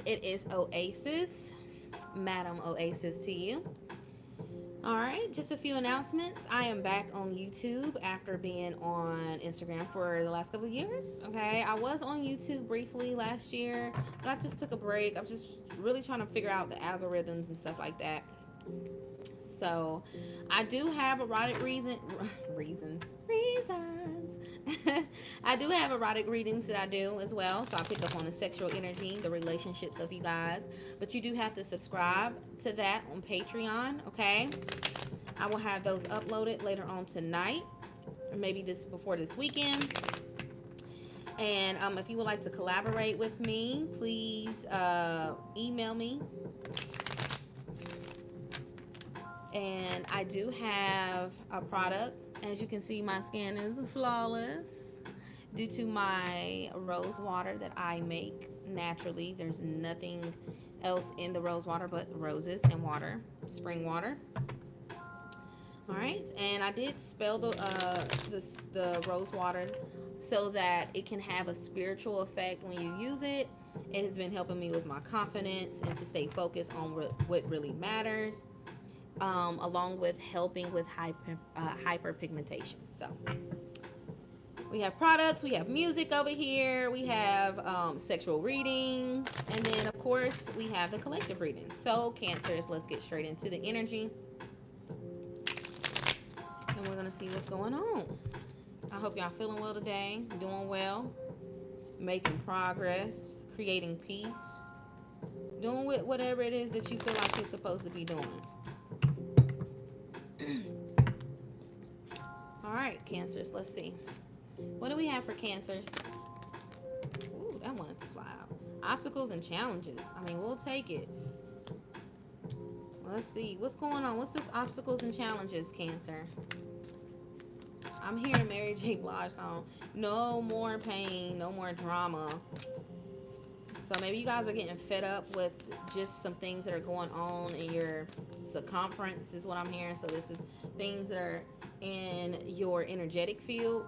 It is Oasis, Madam Oasis to you. All right, just a few announcements. I am back on YouTube after being on Instagram for the last couple of years. Okay, I was on YouTube briefly last year, but I just took a break. I'm just really trying to figure out the algorithms and stuff like that. So, I do have erotic reasons. I do have erotic readings that I do as well. So I pick up on the sexual energy, the relationships of you guys. But you do have to subscribe to that on Patreon, okay? I will have those uploaded later on tonight, or maybe this before this weekend. And if you would like to collaborate with me, please email me. And I do have a product. As you can see, my skin is flawless due to my rose water that I make naturally. There's nothing else in the rose water but roses and water, spring water. All right, and I did spell the rose water so that it can have a spiritual effect when you use it. It has been helping me with my confidence and to stay focused on what really matters, along with helping with hyperpigmentation. So we have products, we have music over here, we have sexual readings, and then of course we have the collective readings. So Cancers, let's get straight into the energy. And we're going to see what's going on. I hope y'all feeling well today, doing well, making progress, creating peace, doing whatever it is that you feel like you're supposed to be doing. All right, Cancers, let's see. What do we have for Cancers? Ooh, that wanted to fly out. Obstacles and challenges. I mean, we'll take it. Let's see. What's going on? What's this obstacles and challenges, Cancer? I'm hearing Mary J. Blige song. No more pain, no more drama. So maybe you guys are getting fed up with just some things that are going on in your circumference is what I'm hearing. So this is things that are in your energetic field,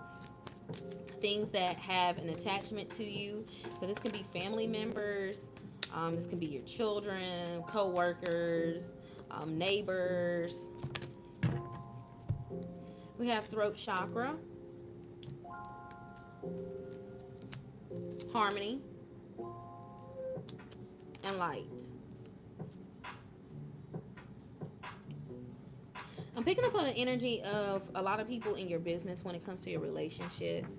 things that have an attachment to you. So this can be family members, this can be your children, co-workers, neighbors. We have throat chakra, harmony, and light. I'm picking up on the energy of a lot of people in your business when it comes to your relationships.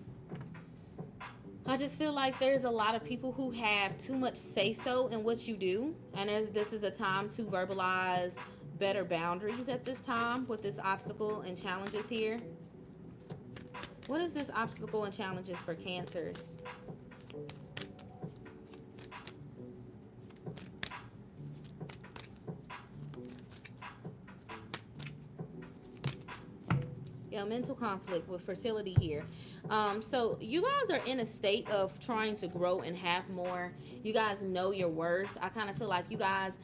I just feel like there's a lot of people who have too much say-so in what you do. And this is a time to verbalize better boundaries at this time with this obstacle and challenges here. What is this obstacle and challenges for Cancers? Yeah, mental conflict with fertility here. So you guys are in a state of trying to grow and have more. You guys know your worth. I kind of feel like you guys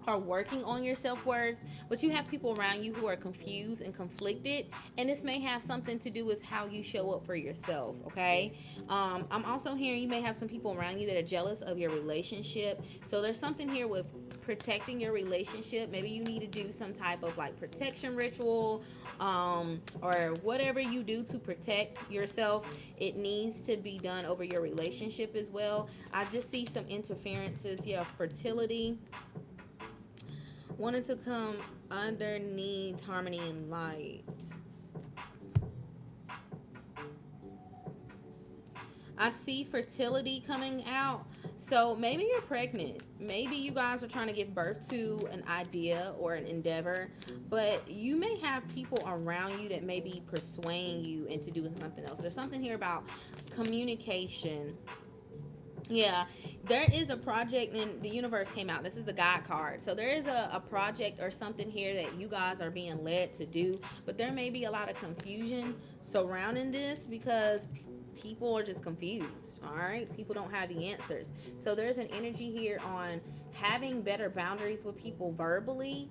are working on your self-worth, but you have people around you who are confused and conflicted, and this may have something to do with how you show up for yourself. Okay, I'm also hearing you may have some people around you that are jealous of your relationship. So there's something here with protecting your relationship. Maybe you need to do some type of like protection ritual, or whatever you do to protect yourself. It needs to be done over your relationship as well. I just see some interferences. Yeah, fertility wanted to come underneath harmony and light. I see fertility coming out. So maybe you're pregnant. Maybe you guys are trying to give birth to an idea or an endeavor, but you may have people around you that may be persuading you into doing something else. There's something here about communication. Yeah, there is a project, and the universe came out. This is the God card. So there is a project or something here that you guys are being led to do, but there may be a lot of confusion surrounding this because people are just confused. All right, people don't have the answers. So there's an energy here on having better boundaries with people verbally,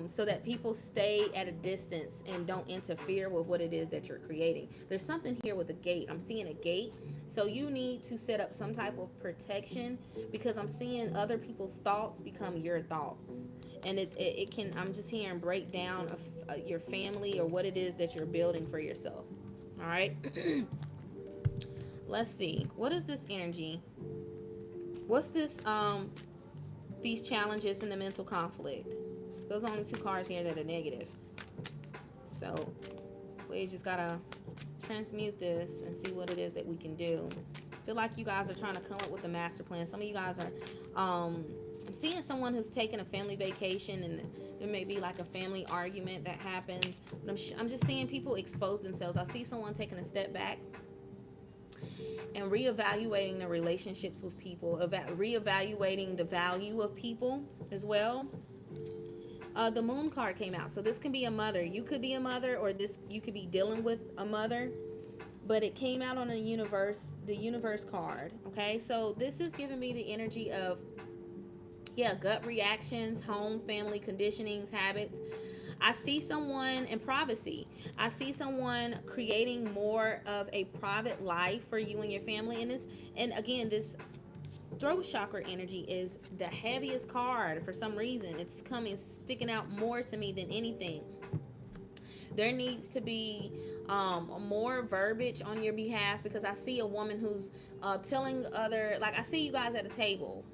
so that people stay at a distance and don't interfere with what it is that you're creating. There's something here with a gate. I'm seeing a gate. So you need to set up some type of protection, because I'm seeing other people's thoughts become your thoughts. And it can, I'm just hearing breakdown of your family or what it is that you're building for yourself. All right. Let's see. What is this energy? What's this these challenges in the mental conflict? Those are only two cards here that are negative. So we just gotta transmute this and see what it is that we can do. I feel like you guys are trying to come up with a master plan. Some of you guys are I'm seeing someone who's taking a family vacation, and there may be like a family argument that happens. But I'm just seeing people expose themselves. I see someone taking a step back and reevaluating the relationships with people, reevaluating the value of people as well. The moon card came out, so this can be a mother. You could be a mother, or this you could be dealing with a mother, but it came out on the universe card. Okay, so this is giving me the energy of, yeah, gut reactions, home, family conditionings, habits. I see someone in privacy. I see someone creating more of a private life for you and your family. And again, this throat chakra energy is the heaviest card for some reason. It's sticking out more to me than anything. There needs to be more verbiage on your behalf, because I see a woman who's telling like, I see you guys at a table,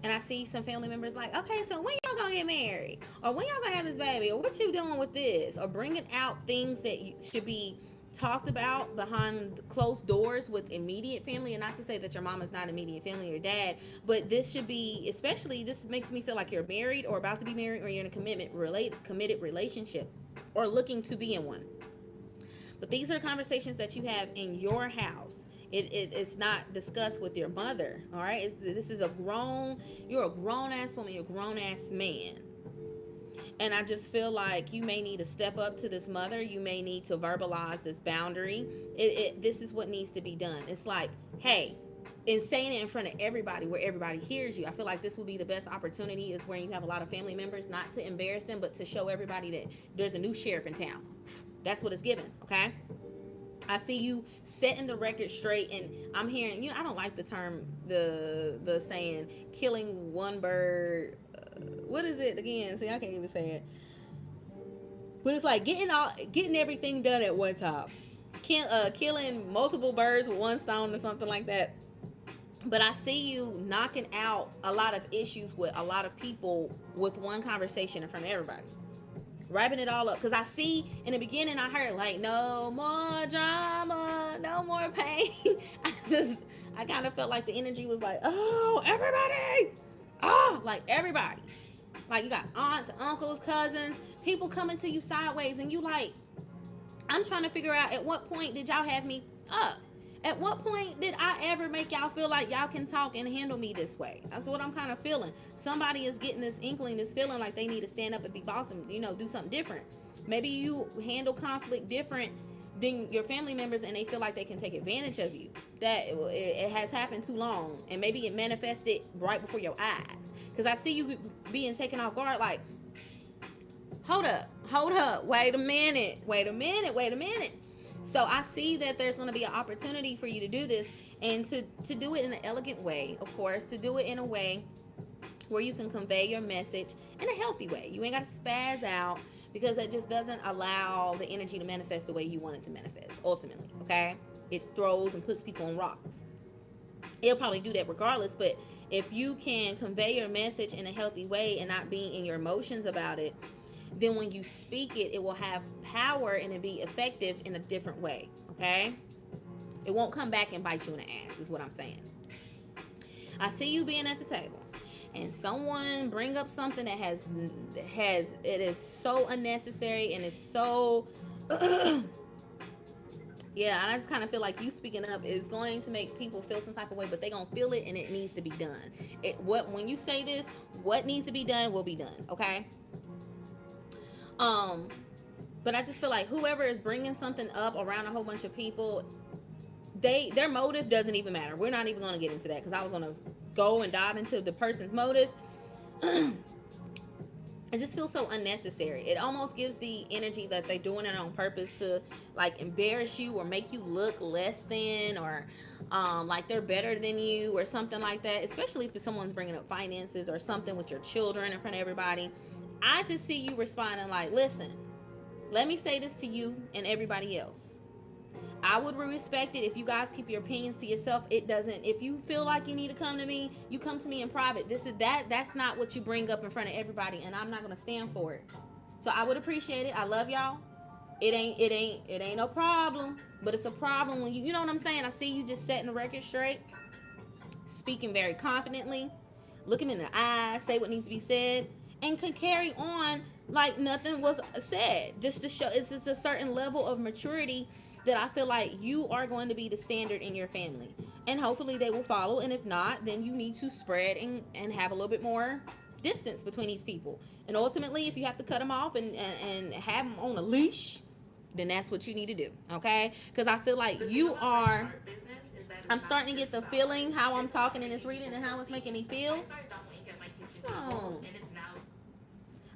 and I see some family members like, okay, so when y'all gonna get married? Or when y'all gonna have this baby? Or what you doing with this? Or bringing out things that should be talked about behind closed doors with immediate family. And not to say that your mom is not immediate family, or dad, but this should be, especially, this makes me feel like you're married or about to be married, or you're in a committed relationship, or looking to be in one. But these are conversations that you have in your house. It's not discussed with your mother. All right, this is you're a grown ass woman, you're a grown ass man, and I just feel like you may need to step up to this mother. You may need to verbalize this boundary. This is what needs to be done. It's like, hey, and saying it in front of everybody, where everybody hears you. I feel like this will be the best opportunity, is where you have a lot of family members, not to embarrass them, but to show everybody that there's a new sheriff in town. That's what it's given. Okay, I see you setting the record straight, and I'm hearing, I don't like the term, the saying, killing one bird. What is it again? See, I can't even say it. But it's like getting everything done at one time. Killing multiple birds with one stone, or something like that. But I see you knocking out a lot of issues with a lot of people with one conversation in front of everybody. Wrapping it all up. Because I see, in the beginning, I heard like, no more drama, no more pain. I kind of felt like the energy was like, oh, everybody. Oh, like everybody. Like, you got aunts, uncles, cousins, people coming to you sideways. And you like, I'm trying to figure out, at what point did y'all have me up? At what point did I ever make y'all feel like y'all can talk and handle me this way? That's what I'm kind of feeling. Somebody is getting this inkling, this feeling like they need to stand up and be boss and, do something different. Maybe you handle conflict different than your family members, and they feel like they can take advantage of you. That it has happened too long, and maybe it manifested right before your eyes. Because I see you being taken off guard, like, hold up, wait a minute. So I see that there's going to be an opportunity for you to do this, and to do it in an elegant way, of course, to do it in a way where you can convey your message in a healthy way. You ain't got to spaz out, because that just doesn't allow the energy to manifest the way you want it to manifest, ultimately, okay? It throws and puts people on rocks. It'll probably do that regardless, but if you can convey your message in a healthy way and not being in your emotions about it, then when you speak it, it will have power and it'll be effective in a different way, okay? It won't come back and bite you in the ass, is what I'm saying. I see you being at the table, and someone bring up something that it is so unnecessary, and it's so yeah, I just kind of feel like you speaking up is going to make people feel some type of way, but they gonna feel it, and it needs to be done. When you say this, what needs to be done will be done, okay? But I just feel like whoever is bringing something up around a whole bunch of people, their motive doesn't even matter. We're not even going to get into that, because I was going to go and dive into the person's motive. it just feels so unnecessary. It almost gives the energy that they're doing it on purpose to like embarrass you or make you look less than, or like they're better than you or something like that. Especially if someone's bringing up finances or something with your children in front of everybody. I just see you responding like, listen, let me say this to you and everybody else. I would respect it if you guys keep your opinions to yourself. It doesn't. If you feel like you need to come to me, you come to me in private. This is that. That's not what you bring up in front of everybody, and I'm not gonna stand for it. So I would appreciate it. I love y'all. It ain't no problem. But it's a problem when you know what I'm saying. I see you just setting the record straight, speaking very confidently, look him in the eyes, say what needs to be said, and can carry on like nothing was said. Just to show it's just a certain level of maturity that I feel like you are going to be the standard in your family. And hopefully they will follow. And if not, then you need to spread and have a little bit more distance between these people. And ultimately, if you have to cut them off and have them on a leash, then that's what you need to do. Okay? Because I feel like you are. I'm starting to get the feeling how I'm talking in this reading and how it's making me feel. Oh.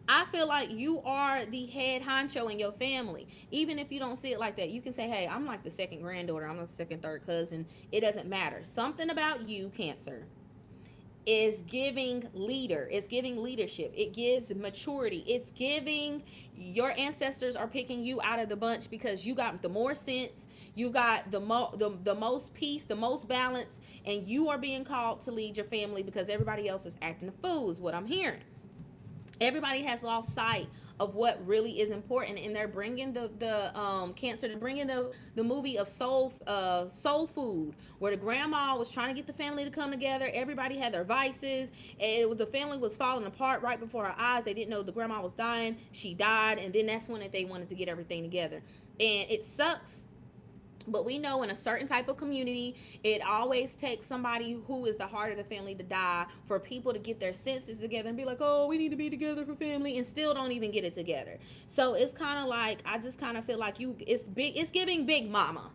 I feel like you are the head honcho in your family. Even if you don't see it like that, you can say, hey, I'm like the second granddaughter, I'm the second, third cousin. It doesn't matter. Something about you, Cancer, is giving leader. It's giving leadership. It gives maturity. It's giving your ancestors are picking you out of the bunch because you got the more sense, you got the most peace, the most balance, and you are being called to lead your family because everybody else is acting a fool is what I'm hearing. Everybody has lost sight of what really is important, and they're bringing the Cancer, they're bringing the movie of soul food, where the grandma was trying to get the family to come together. Everybody had their vices, and the family was falling apart right before our eyes. They didn't know the grandma was dying. She died, and then that's when they wanted to get everything together. And it sucks, but we know in a certain type of community, it always takes somebody who is the heart of the family to die for people to get their senses together and be like, oh, we need to be together for family, and still don't even get it together. So it's kind of like, I just kind of feel like it's giving big mama.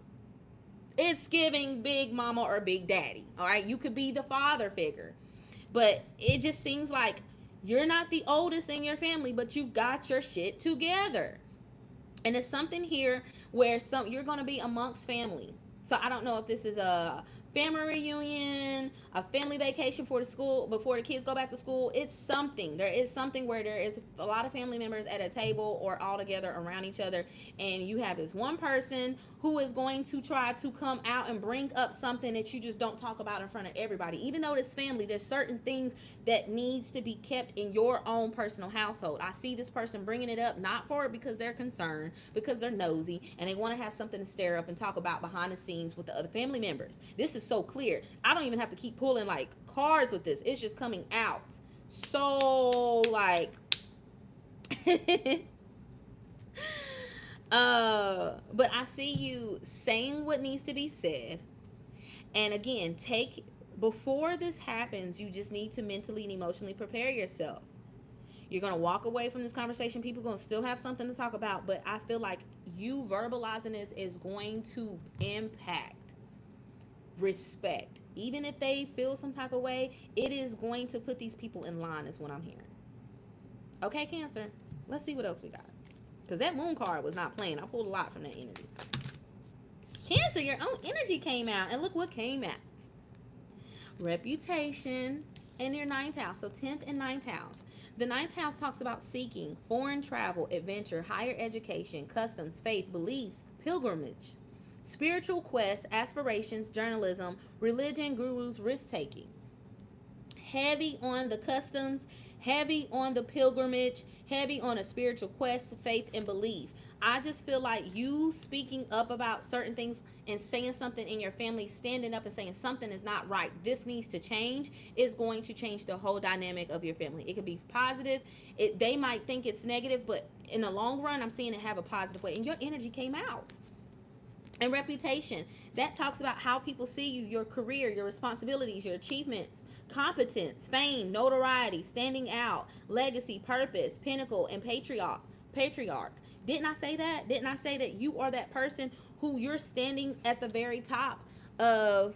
It's giving big mama or big daddy. All right. You could be the father figure, but it just seems like you're not the oldest in your family, but you've got your shit together. And it's something here where you're going to be amongst family. So I don't know if this is a family reunion, a family vacation for the school before the kids go back to school. It's something. There is something where there is a lot of family members at a table or all together around each other, and you have this one person who is going to try to come out and bring up something that you just don't talk about in front of everybody. Even though it's family, there's certain things that needs to be kept in your own personal household. I see this person bringing it up not for it because they're concerned, because they're nosy and they want to have something to stare up and talk about behind the scenes with the other family members. This is so clear. I don't even have to keep pulling like cards with this. It's just coming out so like but I see you saying what needs to be said. And again, before this happens, you just need to mentally and emotionally prepare yourself. You're going to walk away from this conversation. People are going to still have something to talk about, but I feel like you verbalizing this is going to impact respect. Even if they feel some type of way, it is going to put these people in line, is what I'm hearing. Okay, Cancer, let's see what else we got. Because that moon card was not playing. I pulled a lot from that energy. Cancer, your own energy came out, and look what came out. Reputation in your 9th house. So 10th and 9th house. The 9th house talks about seeking, foreign travel, adventure, higher education, customs, faith, beliefs, pilgrimage, spiritual quests, aspirations, journalism, religion, gurus, risk-taking. Heavy on the customs, heavy on the pilgrimage, heavy on a spiritual quest, faith, and belief. I just feel like you speaking up about certain things and saying something in your family, standing up and saying something is not right, this needs to change, is going to change the whole dynamic of your family. It could be positive. They might think it's negative, but in the long run, I'm seeing it have a positive way. And your energy came out. And reputation, that talks about how people see you, your career, your responsibilities, your achievements, competence, fame, notoriety, standing out, legacy, purpose, pinnacle, and patriarch. Didn't I say that? Didn't I say that you are that person who you're standing at the very top of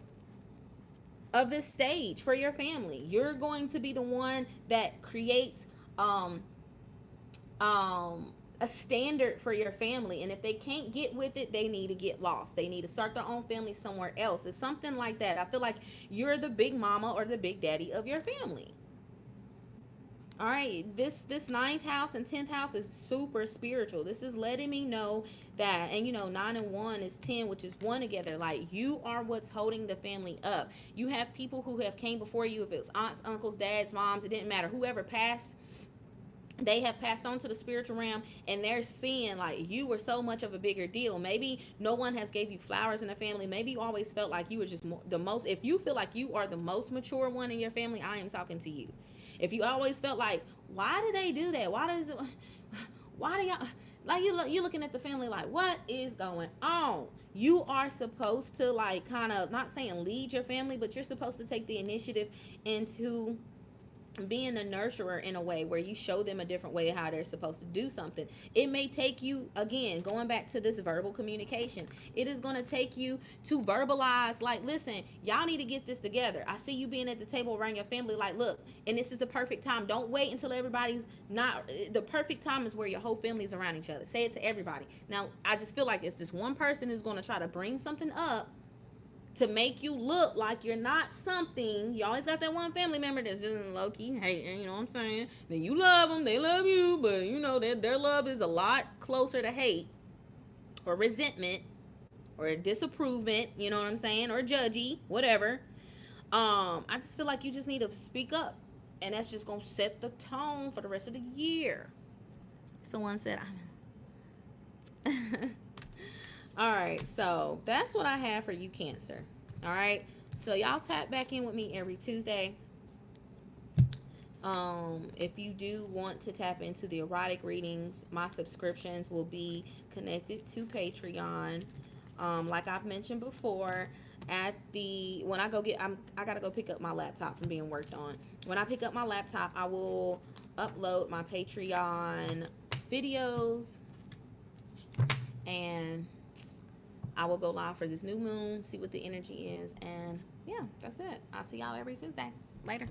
this stage for your family? You're going to be the one that creates a standard for your family, and if they can't get with it, they need to get lost. They need to start their own family somewhere else. It's something like that. I feel like you're the big mama or the big daddy of your family. All right, this ninth house and 10th house is super spiritual. This is letting me know that, and you know, 9 and 1 is 10, which is one together. Like, you are what's holding the family up. You have people who have came before you. If it was aunts, uncles, dads, moms, it didn't matter. Whoever passed, they have passed on to the spiritual realm, and they're seeing like you were so much of a bigger deal. Maybe no one has gave you flowers in the family. Maybe you always felt like you were just the most. If you feel like you are the most mature one in your family, I am talking to you. If you always felt like, why do they do that, why does it, why do y'all, like, you're looking at the family like, what is going on? You are supposed to, like, kind of, not saying lead your family, but you're supposed to take the initiative into being a nurturer in a way where you show them a different way of how they're supposed to do something. It may take you, again, going back to this verbal communication, it is going to take you to verbalize, like, listen, y'all need to get this together. I see you being at the table around your family, like, look, and this is the perfect time. Don't wait until everybody's not. The perfect time is where your whole family is around each other. Say it to everybody. Now, I just feel like it's just one person is going to try to bring something up to make you look like you're not something. You always got that one family member that's just low key hating, you know what I'm saying? Then you love them, they love you, but you know their love is a lot closer to hate or resentment or disapproval, you know what I'm saying? Or judgy, whatever. I just feel like you just need to speak up, and that's just gonna set the tone for the rest of the year. Someone said, I'm. All right, so that's what I have for you, Cancer. All right, so y'all tap back in with me every Tuesday. If you do want to tap into the erotic readings, my subscriptions will be connected to Patreon. Like I've mentioned before, at the when I go get, I gotta go pick up my laptop from being worked on. When I pick up my laptop, I will upload my Patreon videos, and I will go live for this new moon, see what the energy is, and yeah, that's it. I'll see y'all every Tuesday. Later.